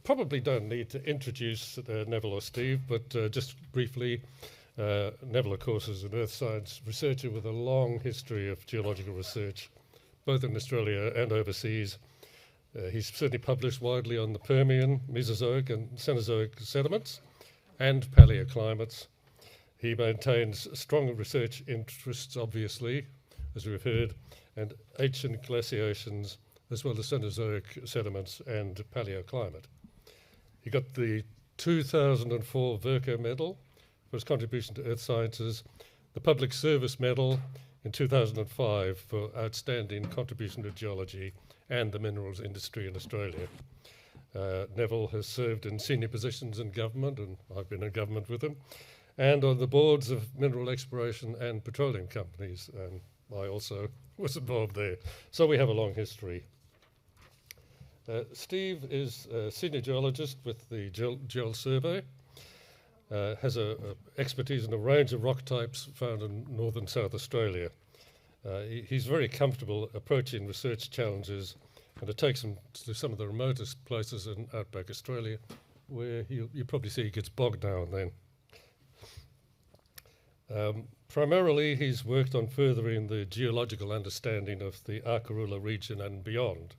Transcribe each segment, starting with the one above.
probably don't need to introduce Neville or Steve, but just briefly, Neville, of course, is an earth science researcher with a long history of geological research, both in Australia and overseas. He's certainly published widely on the Permian, Mesozoic and Cenozoic sediments and paleoclimates. He maintains strong research interests, obviously, as we've heard, and ancient glaciations, as well as Cenozoic sediments and paleoclimate. He got the 2004 Virco Medal for his contribution to earth sciences, the Public Service Medal in 2005 for outstanding contribution to geology and the minerals industry in Australia. Neville has served in senior positions in government, and I've been in government with him, and on the boards of mineral exploration and petroleum companies, and I also was involved there. So we have a long history. Steve is a senior geologist with the Geo Survey, has a expertise in a range of rock types found in North and South Australia. He's very comfortable approaching research challenges, and it takes him to some of the remotest places in outback Australia, where you probably see he gets bogged now and then. Primarily, he's worked on furthering the geological understanding of the Arkaroola region and beyond.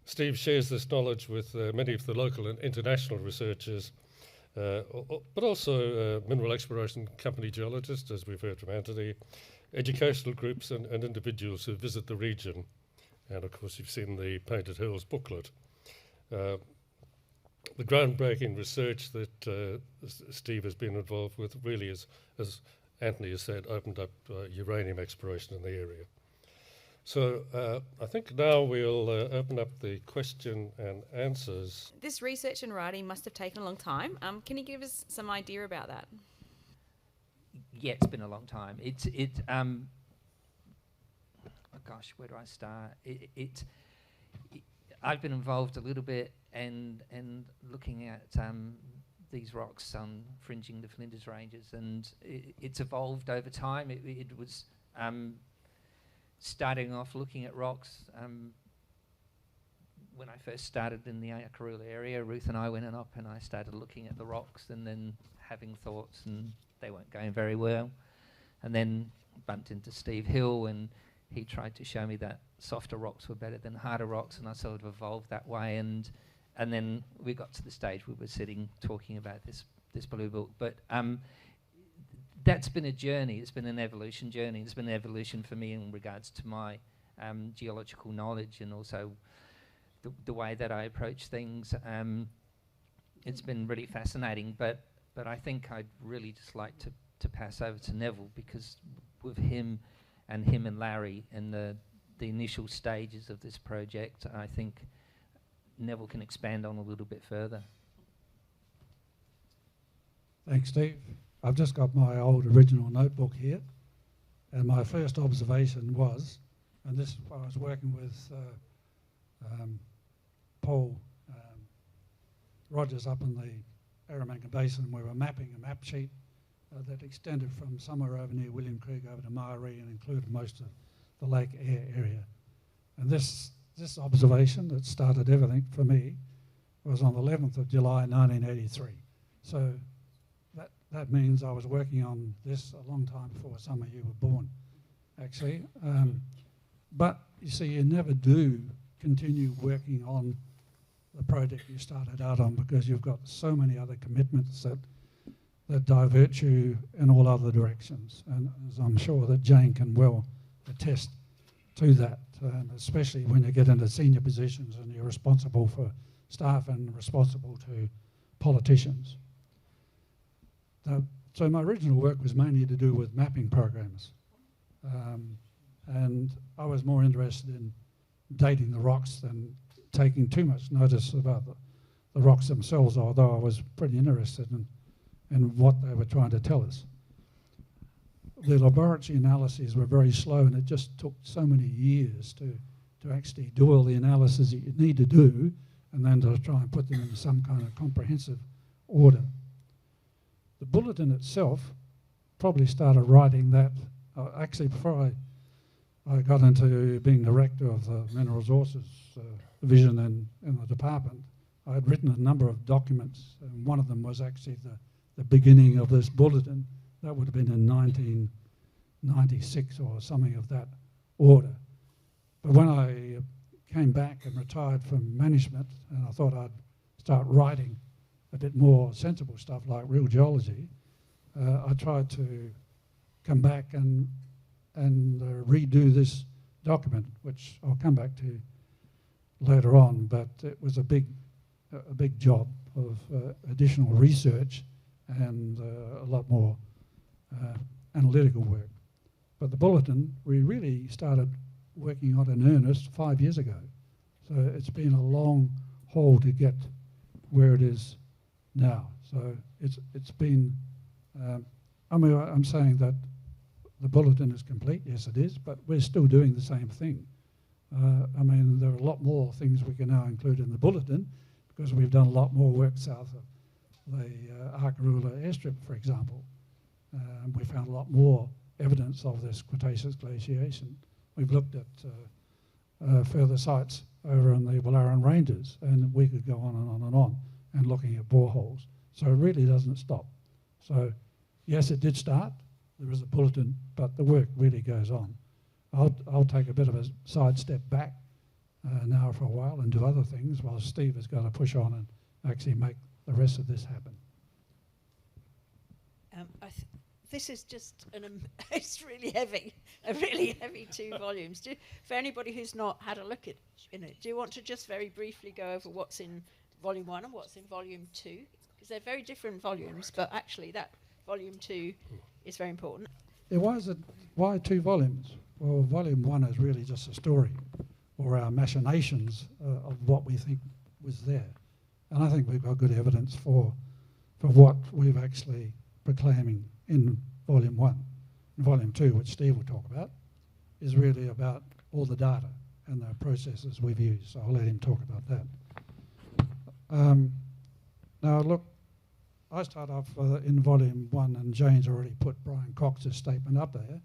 Steve shares this knowledge with many of the local and international researchers, but also mineral exploration company geologists, as we've heard from Anthony, educational groups and individuals who visit the region. And of course, you've seen the Painted Hills booklet. The groundbreaking research that Steve has been involved with really is, as Anthony has said, opened up uranium exploration in the area. So I think now we'll open up the question and answers. This research and writing must have taken a long time. Can you give us some idea about that? Yeah, it's been a long time. Oh gosh, where do I start? I've been involved a little bit and looking at these rocks fringing the Flinders Ranges, and it's evolved over time. It was starting off looking at rocks. When I first started in the Arkaroola area, Ruth and I went up and I started looking at the rocks and then having thoughts, and they weren't going very well. And then bumped into Steve Hill, and he tried to show me that softer rocks were better than harder rocks, and I sort of evolved that way. And then we got to the stage we were sitting talking about this blue book. But that's been a journey. It's been an evolution journey. It's been an evolution for me in regards to my geological knowledge and also the way that I approach things. It's been really fascinating, but I think I'd really just like to pass over to Neville, because with him and Larry in the initial stages of this project, I think Neville can expand on a little bit further. Thanks, Steve. I've just got my old original notebook here, and my first observation was, and this I was working with Paul Rogers up in the Arromangan Basin. We were mapping a map sheet that extended from somewhere over near William Creek over to Maori and included most of the Lake Eyre area. And this observation that started everything for me was on the 11th of July 1983. So that means I was working on this a long time before some of you were born, actually. But you see, you never do continue working on the project you started out on, because you've got so many other commitments that divert you in all other directions. And as I'm sure that Jane can well attest to that, especially when you get into senior positions and you're responsible for staff and responsible to politicians. So my original work was mainly to do with mapping programs. And I was more interested in dating the rocks than taking too much notice about the rocks themselves, although I was pretty interested in what they were trying to tell us. The laboratory analyses were very slow, and it just took so many years to actually do all the analysis that you need to do, and then to try and put them in some kind of comprehensive order. The Bulletin itself probably started writing that, actually before I got into being director of the Mineral Resources Division in the department. I had written a number of documents, and one of them was actually the beginning of this bulletin. That would have been in 1996 or something of that order. But when I came back and retired from management, and I thought I'd start writing a bit more sensible stuff like real geology, I tried to come back and redo this document, which I'll come back to later on. But it was a big job of additional research and a lot more analytical work. But the bulletin, we really started working on in earnest 5 years ago. So it's been a long haul to get where it is now. So it's been, I'm saying that the bulletin is complete. Yes, it is, but we're still doing the same thing. I mean, there are a lot more things we can now include in the bulletin because we've done a lot more work south of the Arkaroola airstrip, for example. We found a lot more evidence of this Cretaceous glaciation. We've looked at further sites over in the Wallaran Ranges, and we could go on and on and on and looking at boreholes. So it really doesn't stop. So yes, it did start. There is a bulletin, but the work really goes on. I'll take a bit of a side step back now for a while and do other things while Steve has got to push on and actually make the rest of this happen. This is just it's really heavy, a really heavy 2 volumes. For anybody who's not had a look at it, do you want to just very briefly go over what's in volume 1 and what's in volume 2? Because they're very different volumes, but actually that volume 2 is very important. Yeah, why 2 volumes? Well, volume 1 is really just a story or our machinations of what we think was there. And I think we've got good evidence for what we've actually proclaiming in volume 1. And volume 2, which Steve will talk about, is really about all the data and the processes we've used. So I'll let him talk about that. Now look, I start off in volume 1, and Jane's already put Brian Cox's statement up there,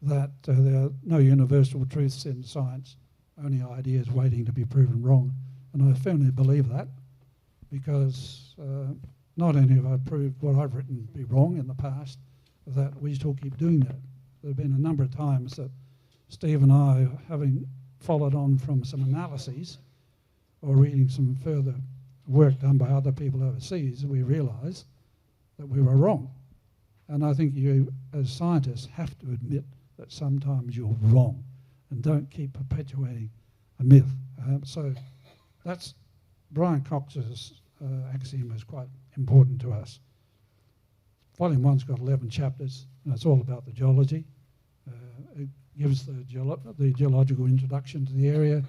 that there are no universal truths in science, only ideas waiting to be proven wrong. And I firmly believe that, because not only have I proved what I've written to be wrong in the past, that we still keep doing that. There have been a number of times that Steve and I, having followed on from some analyses or reading some further work done by other people overseas, we realised that we were wrong. And I think you, as scientists, have to admit that sometimes you're wrong and don't keep perpetuating a myth. So that's Brian Cox's axiom is quite important to us. Volume 1's got 11 chapters, and it's all about the geology. It gives the geological introduction to the area.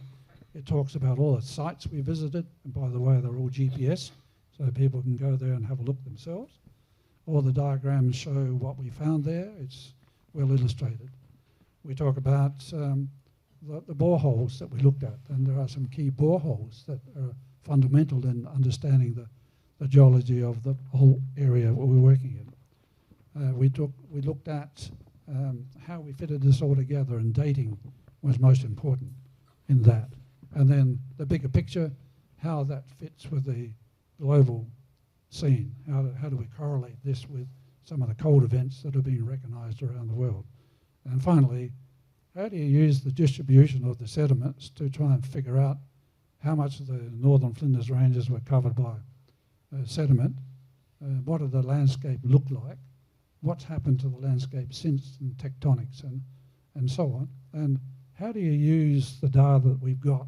It talks about all the sites we visited, and by the way, they're all GPS, so people can go there and have a look themselves. All the diagrams show what we found there. It's well illustrated. We talk about the boreholes that we looked at, and there are some key boreholes that are fundamental in understanding the geology of the whole area we're working in. We looked at how we fitted this all together, and dating was most important in that. And then the bigger picture, how that fits with the global scene. How do we correlate this with some of the cold events that are being recognised around the world? And finally, how do you use the distribution of the sediments to try and figure out how much of the northern Flinders Ranges were covered by sediment? What did the landscape look like? What's happened to the landscape since, and tectonics and so on? And how do you use the data that we've got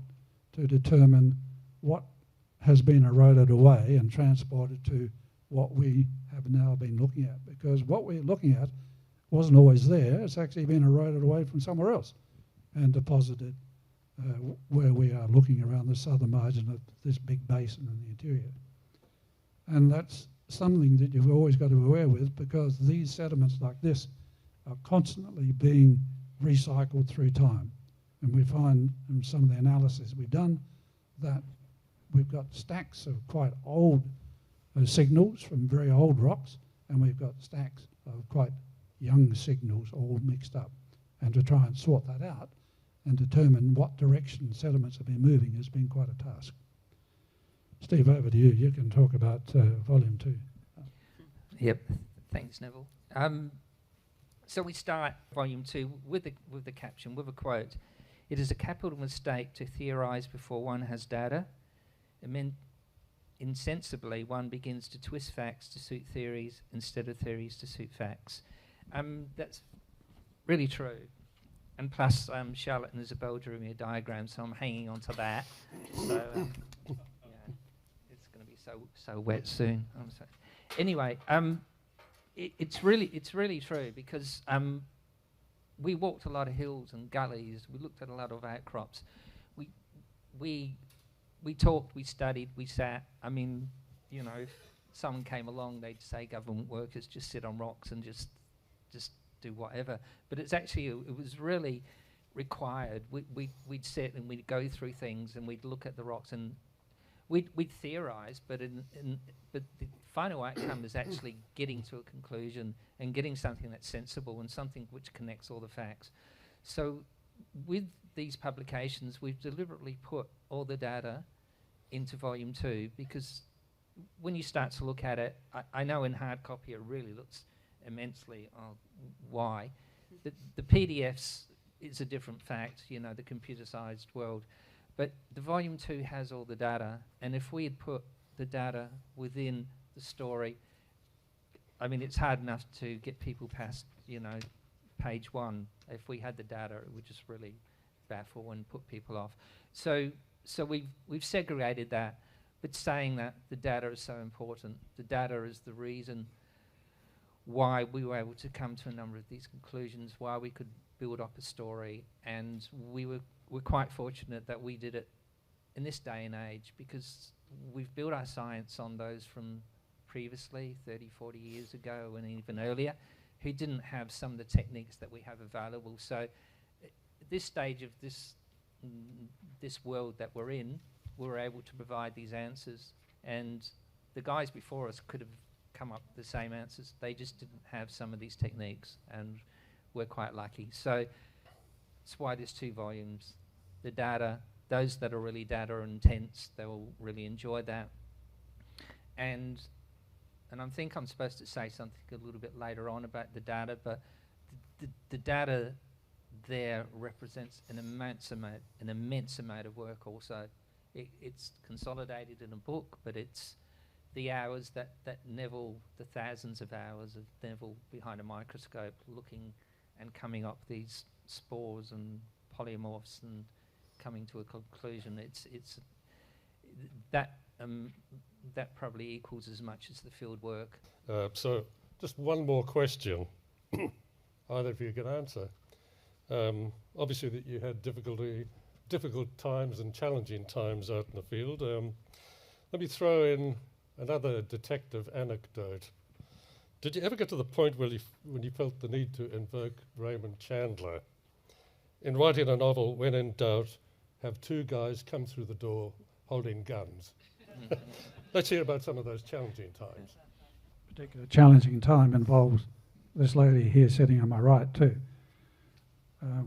to determine what has been eroded away and transported to what we have now been looking at? Because what we're looking at wasn't always there. It's actually been eroded away from somewhere else and deposited where we are looking around the southern margin of this big basin in the interior. And that's something that you've always got to be aware with, because these sediments like this are constantly being recycled through time. And we find in some of the analysis we've done that we've got stacks of quite old signals from very old rocks, and we've got stacks of quite young signals all mixed up. And to try and sort that out and determine what direction sediments have been moving has been quite a task. Steve, over to you. You can talk about volume 2. Yep. Thanks, Neville. So we start volume 2 with the caption, with a quote. It is a capital mistake to theorise before one has data. Insensibly, one begins to twist facts to suit theories instead of theories to suit facts. That's really true. And plus, Charlotte and Isabel drew me a diagram, so I'm hanging on to that. So yeah, it's going to be so wet soon. Anyway, it's really true, because we walked a lot of hills and gullies. We looked at a lot of outcrops. We talked, we studied, we sat. I mean, you know, if someone came along, they'd say government workers just sit on rocks and just do whatever. But it's actually, it was really required. We'd sit and we'd go through things and we'd look at the rocks and we'd theorise, but but the final outcome is actually getting to a conclusion and getting something that's sensible and something which connects all the facts. So with these publications, we've deliberately put all the data into volume 2, because when you start to look at it, I know in hard copy it really looks immensely, why? The PDFs is a different fact, you know, the computer-sized world. But the volume 2 has all the data, and if we had put the data within the story, I mean, it's hard enough to get people past, you know, page 1. If we had the data, it would just really baffle and put people off. So we've segregated that, but saying that the data is so important. The data is the reason why we were able to come to a number of these conclusions, why we could build up a story, and we're quite fortunate that we did it in this day and age, because we've built our science on those from previously, 30, 40 years ago and even earlier, who didn't have some of the techniques that we have available. So at this stage of this world that we're in, we're able to provide these answers, and the guys before us could have come up with the same answers. They just didn't have some of these techniques, and we're quite lucky. So that's why there's 2 volumes. The data, those that are really data intense, they will really enjoy that. And I think I'm supposed to say something a little bit later on about the data, but the data there represents an immense amount of work also. It's consolidated in a book, but it's the hours that Neville, the thousands of hours of Neville behind a microscope looking and coming up these spores and polymorphs and coming to a conclusion. It's that probably equals as much as the field work. So just one more question, either of you can answer. Obviously that you had difficult times and challenging times out in the field. Let me throw in another detective anecdote. Did you ever get to the point where when you felt the need to invoke Raymond Chandler? In writing a novel, when in doubt, have 2 guys come through the door holding guns. Let's hear about some of those challenging times. A particular challenging time involves this lady here sitting on my right too.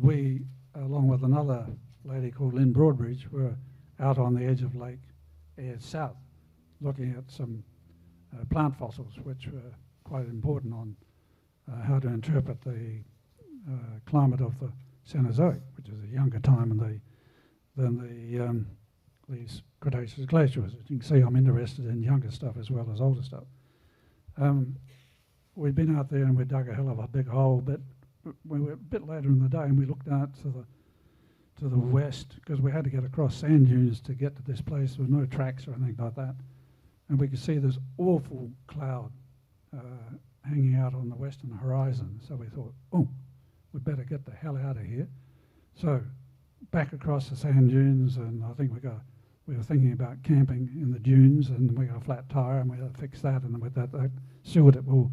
We, along with another lady called Lynn Broadbridge, were out on the edge of Lake Ayers South looking at some plant fossils, which were quite important on how to interpret the climate of the Cenozoic, which is a younger time than these Cretaceous glaciers. As you can see, I'm interested in younger stuff as well as older stuff. We'd been out there and we dug a hell of a big hole, but we were a bit later in the day and we looked out to the west, because we had to get across sand dunes to get to this place. There were no tracks or anything like that. And we could see this awful cloud hanging out on the western horizon. So we thought, oh, we'd better get the hell out of here. So back across the sand dunes, and I think we were thinking about camping in the dunes, and we got a flat tire and we had to fix that, and then with that assured that we'll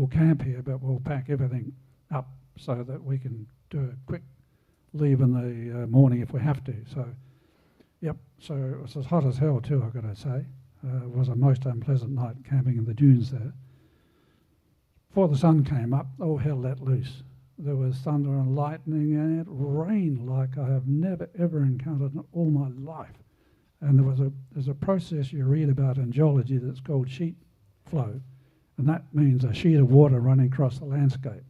camp here, but we'll pack everything up so that we can do a quick leave in the morning if we have to. So, yep, so it was as hot as hell too, I've got to say. It was a most unpleasant night camping in the dunes there. Before the sun came up, all hell let loose. There was thunder and lightning, and it rained like I have never ever encountered in all my life. And there's a process you read about in geology that's called sheet flow, and that means a sheet of water running across the landscape.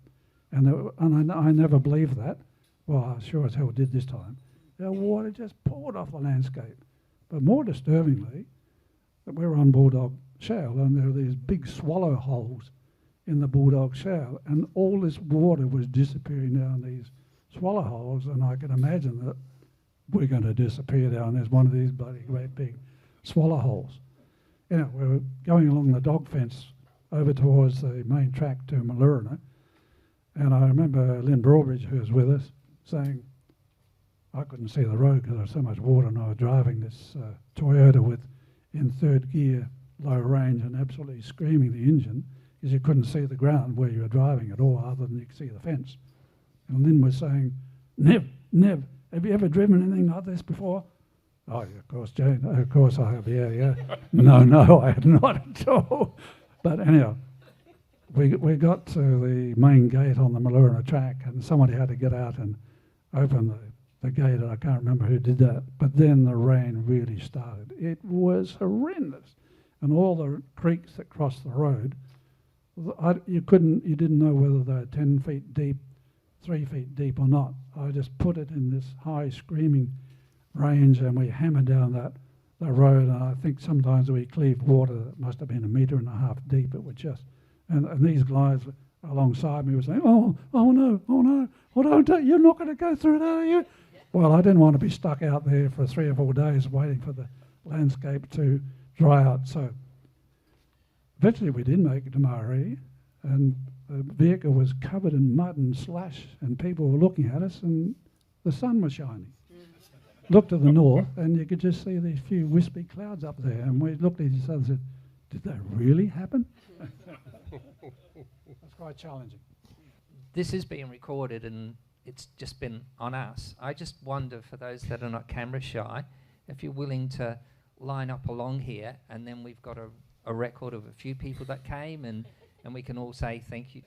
And I never believed that. Well, I sure as hell did this time. The water just poured off the landscape. But more disturbingly, that we're on Bulldog Shale, and there are these big swallow holes in the Bulldog Shale, and all this water was disappearing down these swallow holes, and I can imagine that we're going to disappear down there's one of these bloody great big swallow holes. You know, we were going along the dog fence over towards the main track to Malurina, and I remember Lynn Broadbridge, who was with us, saying, I couldn't see the road because there was so much water, and I was driving this Toyota in third gear, low range, and absolutely screaming the engine, because you couldn't see the ground where you were driving at all, other than you could see the fence. And Lynn was saying, Nev, have you ever driven anything like this before? Oh, yeah, of course, Jane. Of course I have, yeah. No, I have not at all. But anyhow, we got to the main gate on the Malurina track, and somebody had to get out and open the gate, and I can't remember who did that. But then the rain really started. It was horrendous. And all the creeks that crossed the road, you didn't know whether they were 10 feet deep, 3 feet deep or not. I just put it in this high screaming range, and we hammered down that road, and I think sometimes we cleaved water that must have been 1.5 meters deep. It was just, and these guys alongside me were saying, oh no, you're not going to go through that, are you? Well, I didn't want to be stuck out there for 3 or 4 days waiting for the landscape to dry out. So eventually we did make it to Murray, and the vehicle was covered in mud and slush, and people were looking at us, and the sun was shining. Looked to the north, and you could just see these few wispy clouds up there, and we looked at each other and said, did that really happen? That's quite challenging. This is being recorded, and it's just been on us. I just wonder, for those that are not camera shy, if you're willing to line up along here, and then we've got a record of a few people that came, and we can all say thank you.